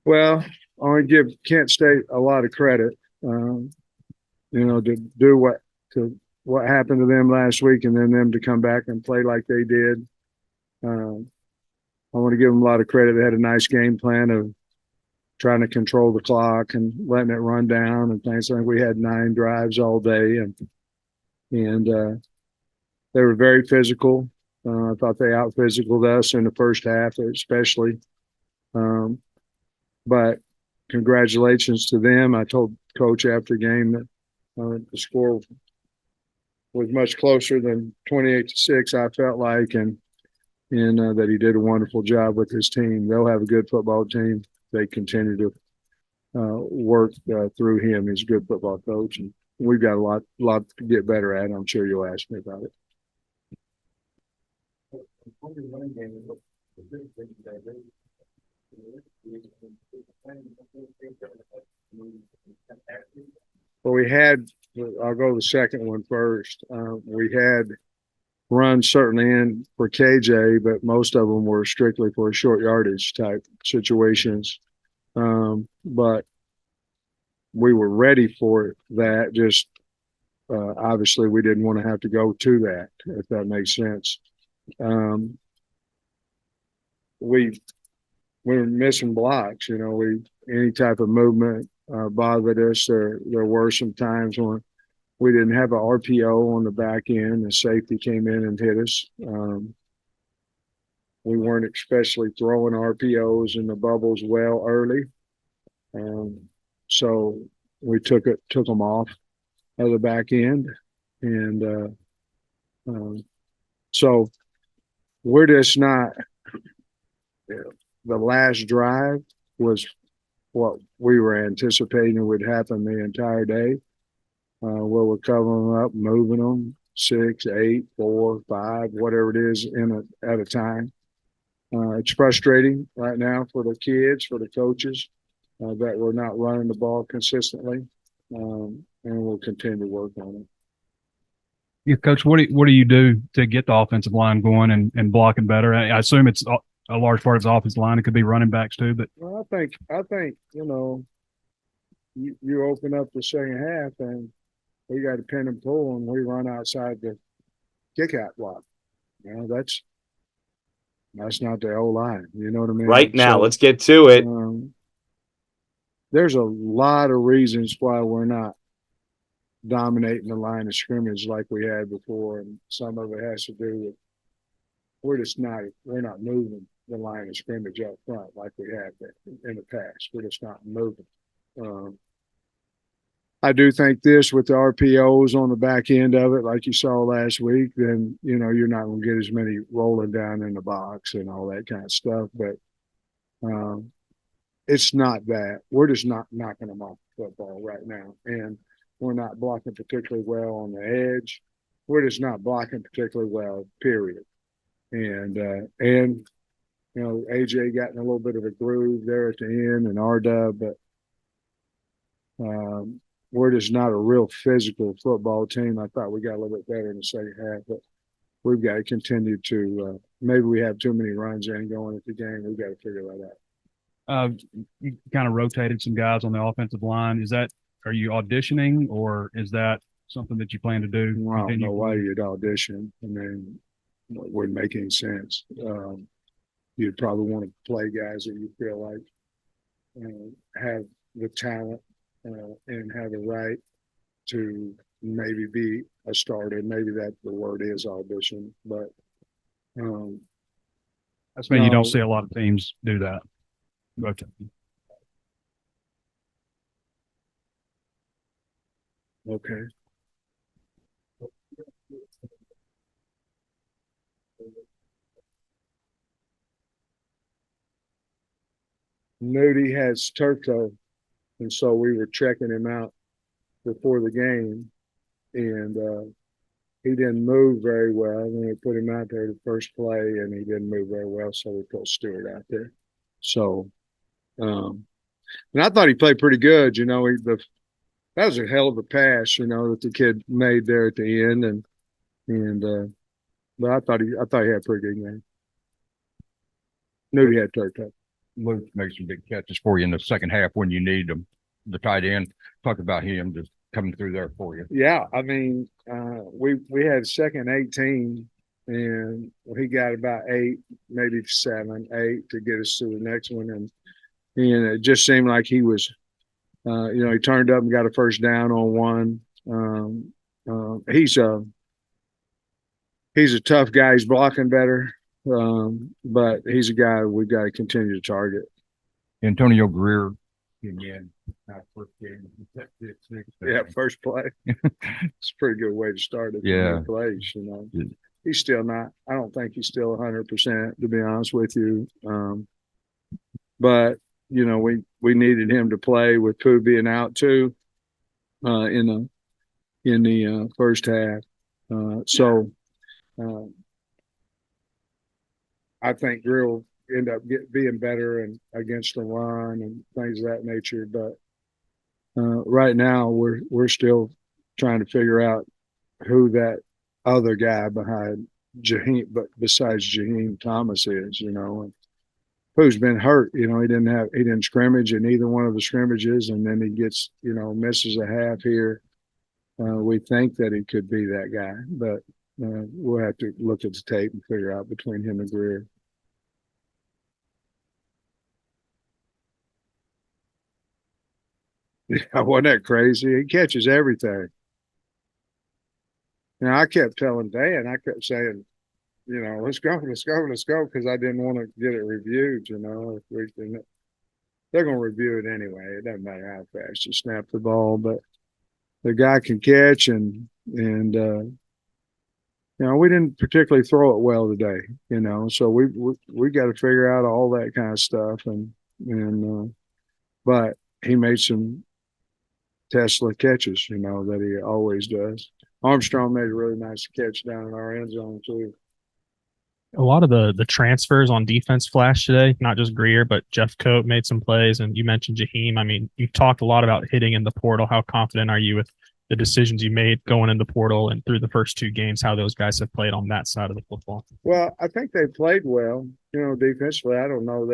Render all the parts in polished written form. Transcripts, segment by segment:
Well, I want to give Kent State a lot of credit. Um, to do what happened to them last week, and then them to come back and play like they did. Um, I want to give them a lot of credit. They had a nice game plan of trying to control the clock and letting it run down and things. I think we had 9 drives all day, and they were very physical. I thought they out physicaled us in the first half, especially. Um, but congratulations to them. I told Coach after the game that the score was much closer than 28-6. I felt like, and that he did a wonderful job with his team. They'll have a good football team. They continue to work through him. He's a good football coach, and we've got a lot to get better at. I'm sure you'll ask me about it. Well, I'll go the second one first. We had runs certainly in for KJ, but most of them were strictly for short yardage type situations. But we were ready for that. Just obviously, we didn't want to have to go to that, if that makes sense. We were missing blocks. Any type of movement bothered us. There were some times when we didn't have an RPO on the back end. The safety came in and hit us. We weren't especially throwing RPOs in the bubbles well early. So we took them off of the back end. And so we're just not the last drive was what we were anticipating would happen the entire day. Where we're covering them up, moving them 6, 8, 4, 5, whatever it is at a time. It's frustrating right now for the kids, for the coaches, that we're not running the ball consistently, and we'll continue to work on it. Yeah, Coach, what do you do to get the offensive line going and blocking better? I assume it's a large part of the offensive line. It could be running backs too, but well, I think you open up the second half and we got to pin and pull and we run outside the kick out block. That's not the O line. You know what I mean? Right now, let's get to it. There's a lot of reasons why we're not dominating the line of scrimmage like we had before, and some of it has to do with we're not moving the line of scrimmage up front like we have in the past. We're just not moving. I do think this with the RPOs on the back end of it, like you saw last week, then you're not going to get as many rolling down in the box and all that kind of stuff. But it's not that. We're just not knocking them off the football right now, and we're not blocking particularly well on the edge. We're just not blocking particularly well, period. And AJ got in a little bit of a groove there at the end, and RW, but we're just not a real physical football team. I thought we got a little bit better in the second half, but we've got to continue to maybe we have too many runs in going at the game. We've got to figure that out. You kind of rotated some guys on the offensive line. Are you auditioning, or is that something that you plan to do? Well, I don't know why you'd audition. I mean, it wouldn't make any sense. You'd probably want to play guys that you feel like have the talent and have a right to maybe be a starter. Maybe that the word is audition, but that's why you don't see a lot of teams do that. Okay. Moody has turf toe, and so we were checking him out before the game, and he didn't move very well. And we put him out there the first play, and he didn't move very well, so we put Stewart out there. So, and I thought he played pretty good. That was a hell of a pass, that the kid made there at the end, but I thought he had a pretty good game. Knew he had turf toe. Luke made some big catches for you in the second half when you needed them. The tight end, talk about him just coming through there for you. Yeah, I mean, we had second 18, and he got about 8, maybe 7, 8 to get us to the next one, and it just seemed like he was, he turned up and got a first down on one. He's a tough guy. He's blocking better, but he's a guy we've got to continue to target. Antonio Greer again. First game, Yeah, first play. It's a pretty good way to start it. Yeah, plays. He's still not. I don't think he's still 100%, to be honest with you. But we needed him to play with Pooh being out too in the first half. So I think Greer will end up being better and against the run and things of that nature. But right now we're still trying to figure out who that other guy behind Jaheim, but besides Jaheim Thomas is, and who's been hurt. He didn't scrimmage in either one of the scrimmages, and then he gets, misses a half here. We think that he could be that guy, but we'll have to look at the tape and figure out between him and Greer. Yeah, wasn't that crazy? He catches everything. I kept telling Dan, I kept saying, let's go, because I didn't want to get it reviewed. They're going to review it anyway. It doesn't matter how fast you snap the ball, but the guy can catch, and we didn't particularly throw it well today. So we got to figure out all that kind of stuff, but he made some Tesla catches, that he always does. Armstrong made a really nice catch down in our end zone too. A lot of the transfers on defense flashed today, not just Greer, but Jeff Coat made some plays, and you mentioned Jaheim. I mean, you talked a lot about hitting in the portal. How confident are you with the decisions you made going in the portal and through the first 2 games, how those guys have played on that side of the football? Well, I think they played well, defensively. I don't know.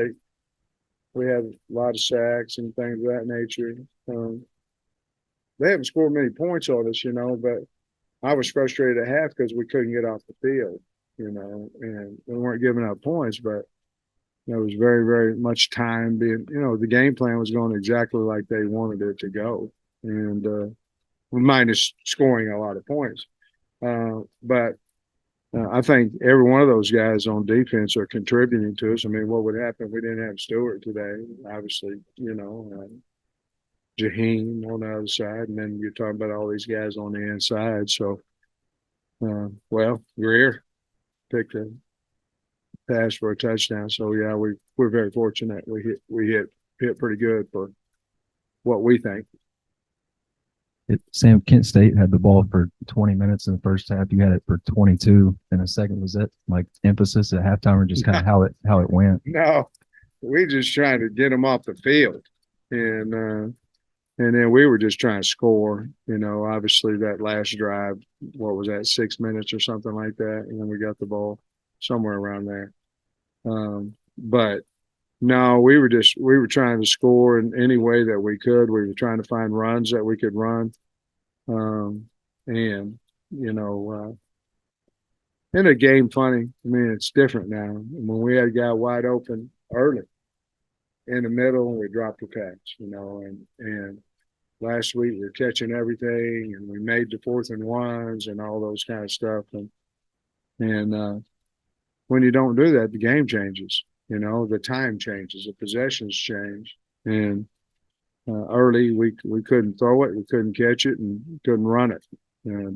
We had a lot of sacks and things of that nature. They haven't scored many points on us, but I was frustrated at half because we couldn't get off the field, and we weren't giving up points, but there was very, very much time being, the game plan was going exactly like they wanted it to go. And minus scoring a lot of points. But I think every one of those guys on defense are contributing to us. I mean, what would happen if we didn't have Stewart today? Obviously, Jaheim on the other side, and then you're talking about all these guys on the inside. So, Greer picked a pass for a touchdown. So yeah, we're very fortunate. We hit pretty good for what we think. Sam, Kent State had the ball for 20 minutes in the first half. You had it for 22 in the second. Was that like emphasis at halftime, or just kind of how it went? No, we just trying to get them off the field, and then we were just trying to score. Obviously that last drive, what was that, 6 minutes or something like that, and then we got the ball somewhere around there. But no, we were trying to score in any way that we could. We were trying to find runs that we could run. In a game, funny. I mean, it's different now. When we had a guy wide open early in the middle, and we dropped the catch, and last week we were catching everything, and we made the 4th and 1s and all those kind of stuff. And when you don't do that, the game changes. The time changes, the possessions change, and early we couldn't throw it, we couldn't catch it, and couldn't run it.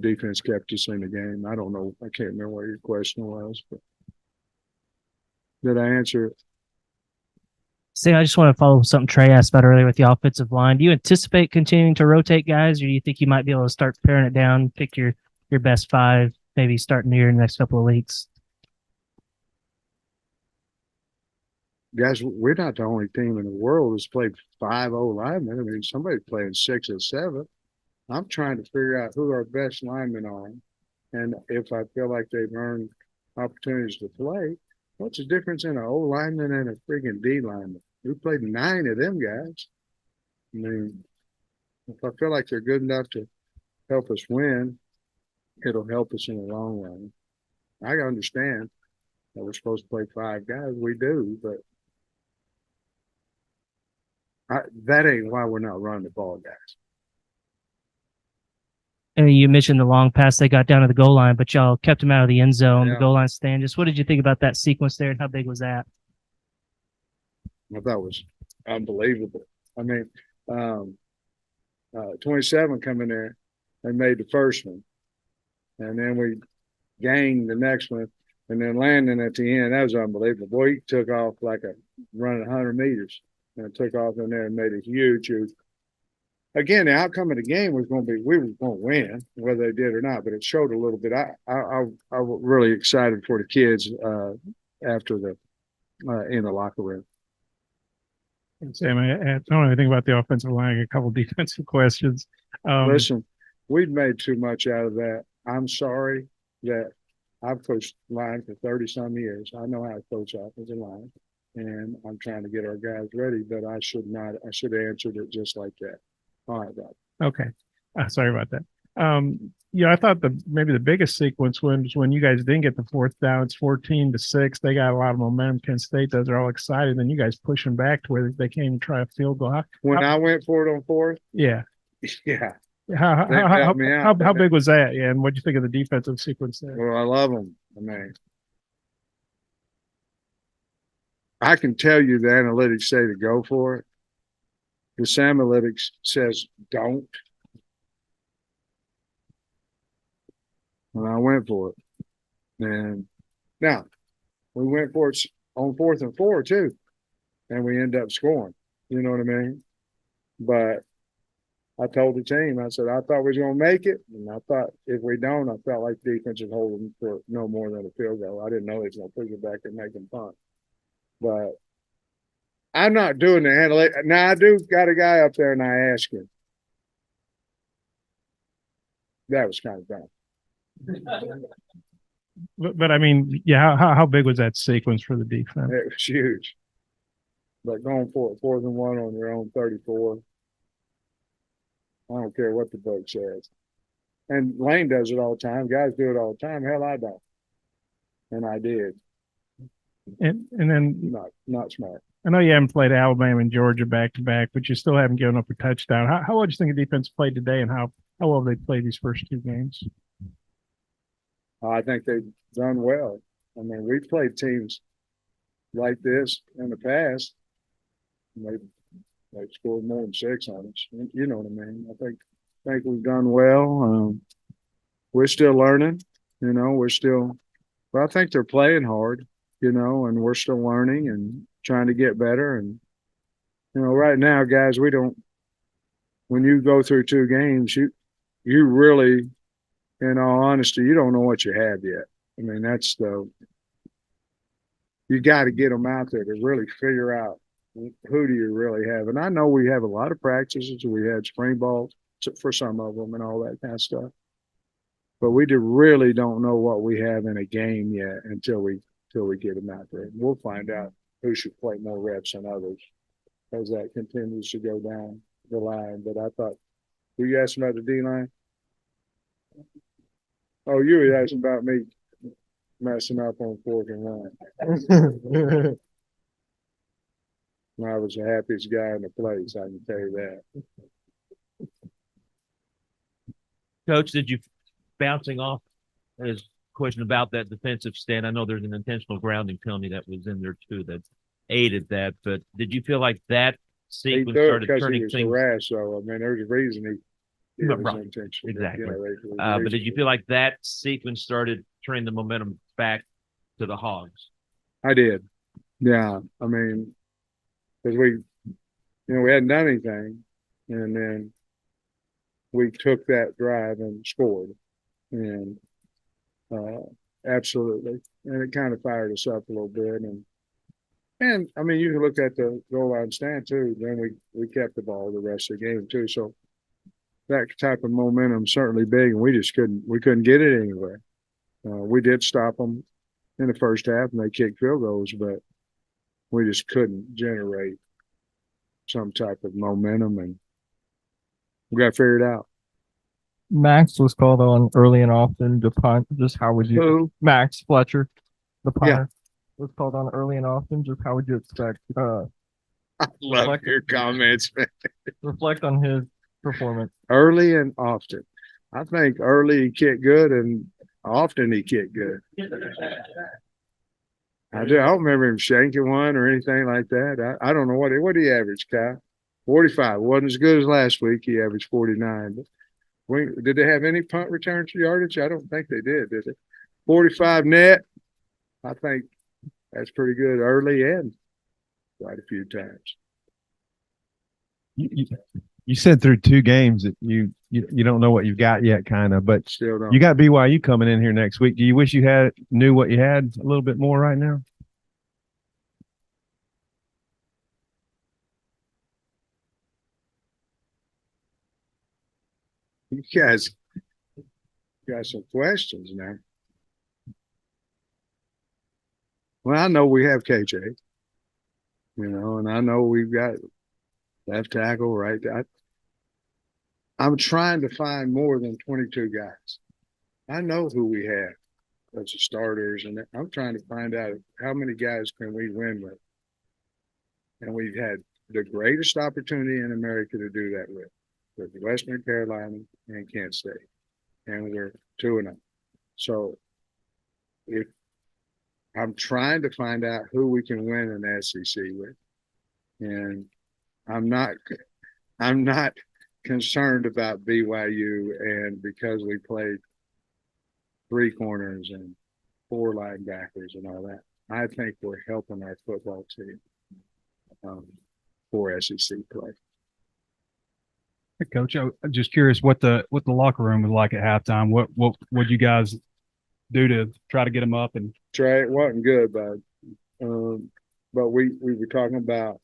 Defense kept us in the game. I don't know, I can't remember what your question was, but did I answer it? Sam, I just want to follow something Trey asked about earlier with the offensive line. Do you anticipate continuing to rotate guys, or do you think you might be able to start paring it down, pick your best 5, maybe starting here in the next couple of weeks? Guys, we're not the only team in the world that's played 5 linemen. I mean, somebody's playing 6 or 7. I'm trying to figure out who our best linemen are, and if I feel like they've earned opportunities to play. What's the difference in an O lineman and a freaking D lineman? We played 9 of them guys. I mean, if I feel like they're good enough to help us win, it'll help us in the long run. I understand that we're supposed to play 5 guys. We do, but that ain't why we're not running the ball, guys. And you mentioned the long pass they got down to the goal line, but y'all kept him out of the end zone, the Yeah. goal line stand. Just what did you think about that sequence there, and how big was that? I thought it was unbelievable. I mean, 27 coming there and made the first one. And then we ganged the next one. And then landing at the end, that was unbelievable. Boy, he took off like a running 100 meters and took off in there and made a huge. Again, the outcome of the game was going to be we were going to win, whether they did or not. But it showed a little bit. I was really excited for the kids after the in the locker room. Sam, I don't know anything about the offensive line. A couple defensive questions. Listen, we've made too much out of that. I'm sorry that I've coached line for 30 some years. I know how to coach offensive line, and I'm trying to get our guys ready, but I should not. I should have answered it just like that. All right, Bob. Okay. Sorry about that. I thought maybe the biggest sequence was when you guys didn't get the 4th down. It's 14-6. They got a lot of momentum. Kent State does. They're all excited. Then you guys push them back to where they can't even try a field goal. When I went for it on 4th, Yeah. yeah. How big was that? Yeah. And what'd you think of the defensive sequence there? Well, I love them. I mean, I can tell you the analytics say to go for it. The analytics says don't. And I went for it. And now we went for it on 4th and 4 too. And we end up scoring. You know what I mean? But I told the team, I said, I thought we was going to make it. And I thought if we don't, I felt like defense would hold them for no more than a field goal. I didn't know they was going to push it back and make them punt. But I'm not doing the analytics. Now, I do got a guy up there and I asked him. That was kind of dumb. But I mean, yeah, how big was that sequence for the defense? It was huge. But going for it, 4th and 1 on your own 34. I don't care what the book says. And Lane does it all the time. Guys do it all the time. Hell, I don't. And I did. And then Not smart. I know you haven't played Alabama and Georgia back to back, but you still haven't given up a touchdown. How well do you think the defense played today, and how well have they played these first 2 games? I think they've done well. I mean, we've played teams like this in the past. They've scored more than 6 on us. You know what I mean? I think we've done well. We're still learning. You know, but I think they're playing hard. You know, and we're still learning and trying to get better. And you know, right now, guys, when you go through 2 games, you really, in all honesty, you don't know what you have yet. I mean, you got to get them out there to really figure out who do you really have. And I know we have a lot of practices. We had spring ball for some of them and all that kind of stuff. But we really don't know what we have in a game yet until we get them out there. We'll find out who should play more reps than others as that continues to go down the line. But I thought, were you asking about the D-line? Oh, you were asking about me messing up on 4th and 1. I was the happiest guy in the place, I can tell you that. Coach, did you bouncing off his question about that defensive stand? I know there's an intentional grounding penalty that was in there too that aided that, but did you feel like that sequence started turning things? Harassed, so I mean, there's a reason he was Right. intentional. Exactly. Yeah, but did you feel like that sequence started turning the momentum back to the Hogs? I did. Yeah. I mean, because we hadn't done anything, and then we took that drive and scored, and absolutely, and it kind of fired us up a little bit, and I mean, you can look at the goal line stand too. Then we kept the ball the rest of the game too, so that type of momentum certainly big, and we couldn't get it anywhere. We did stop them in the first half, and they kicked field goals, but we just couldn't generate some type of momentum, and we got to figure it out. Max was called on early and often to punt. Just how would you? Who? Max Fletcher, the punter, Yeah. was called on early and often. Just how would you expect? I love your comments, man. Reflect on his performance. Early and often. I think early he kicked good, and often he kicked good. I don't remember him shanking one or anything like that. I don't know what he averaged, Kyle. 45. Wasn't as good as last week. He averaged 49. But did they have any punt returns for yardage? I don't think they did they? 45 net. I think that's pretty good early and quite a few times. You said through 2 games that you don't know what you've got yet, kind of, but Still don't. you got BYU coming in here next week. Do you wish you knew what you had a little bit more right now? You guys got some questions now. Well, I know we have KJ, and I know we've got left tackle, right. I'm trying to find more than 22 guys. I know who we have as the starters, and I'm trying to find out how many guys can we win with. And we've had the greatest opportunity in America to do that with Western Carolina and Kent State. And we're 2-0. So if I'm trying to find out who we can win an SEC with. And I'm not concerned about BYU, and because we played 3 corners and 4 linebackers and all that, I think we're helping our football team for SEC play. Hey, Coach, I'm just curious what the locker room was like at halftime. What would you guys do to try to get them up? And Trey, it wasn't good, bud. But we were talking about,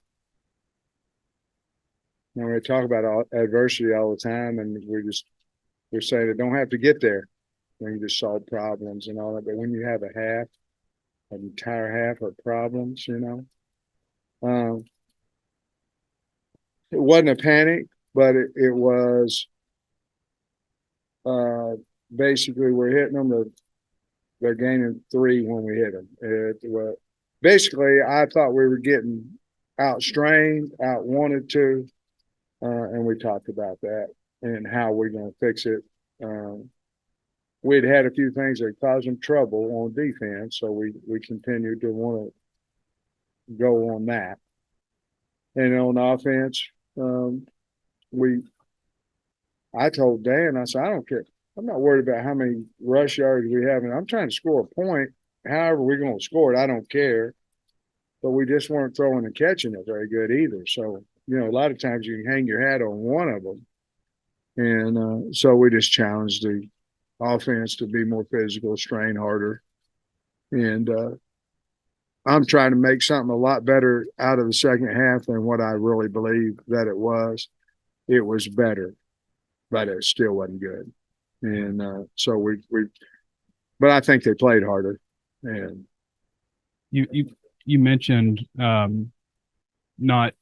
we talk about adversity all the time, and we're saying it don't have to get there when you just solve problems and all that. But when you have an entire half of problems, it wasn't a panic, but it was basically we're hitting them. They're gaining 3 when we hit them. Basically, I thought we were getting outstrained, outwanted to, and we talked about that and how we're going to fix it. We'd had a few things that caused them trouble on defense, so we continued to want to go on that. And on offense, I told Dan, I said, I don't care. I'm not worried about how many rush yards we have, and I'm trying to score a point. However we're going to score it, I don't care. But we just weren't throwing and catching it very good either. So, a lot of times you can hang your hat on one of them. And so we just challenged the offense to be more physical, strain harder. And I'm trying to make something a lot better out of the second half than what I really believe that it was. It was better, but it still wasn't good. And so but I think they played harder. And you mentioned not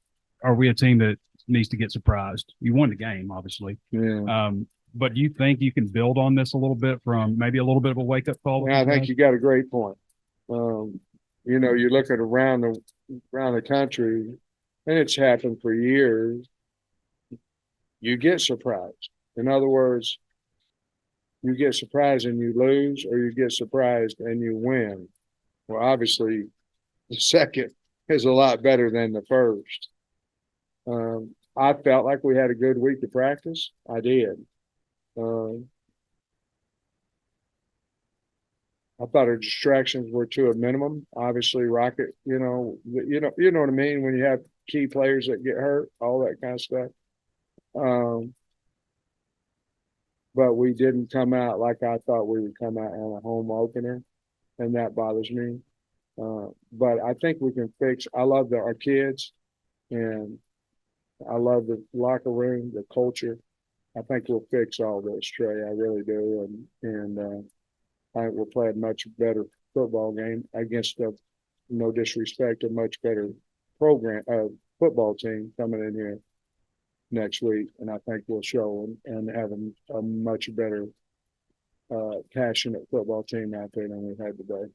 are we a team that needs to get surprised? You won the game, obviously. yeah, But do you think you can build on this a little bit from maybe a little bit of a wake up call? I think you got a great point. You look at around the country, and it's happened for years. You get surprised. In other words, you get surprised and you lose, or you get surprised and you win. Well, obviously, the second is a lot better than the first. I felt like we had a good week of practice. I did. I thought our distractions were to a minimum. Obviously, Rocket, you know what I mean when you have key players that get hurt, all that kind of stuff. But we didn't come out like I thought we would come out on a home opener, and that bothers me. But I think we can fix. I love our kids, and I love the locker room, the culture. I think we'll fix all this, Trey. I really do, and I think we'll play a much better football game against no disrespect, a much better program, football team coming in here next week, and I think we'll show and have a much better passionate football team out there than we've had today.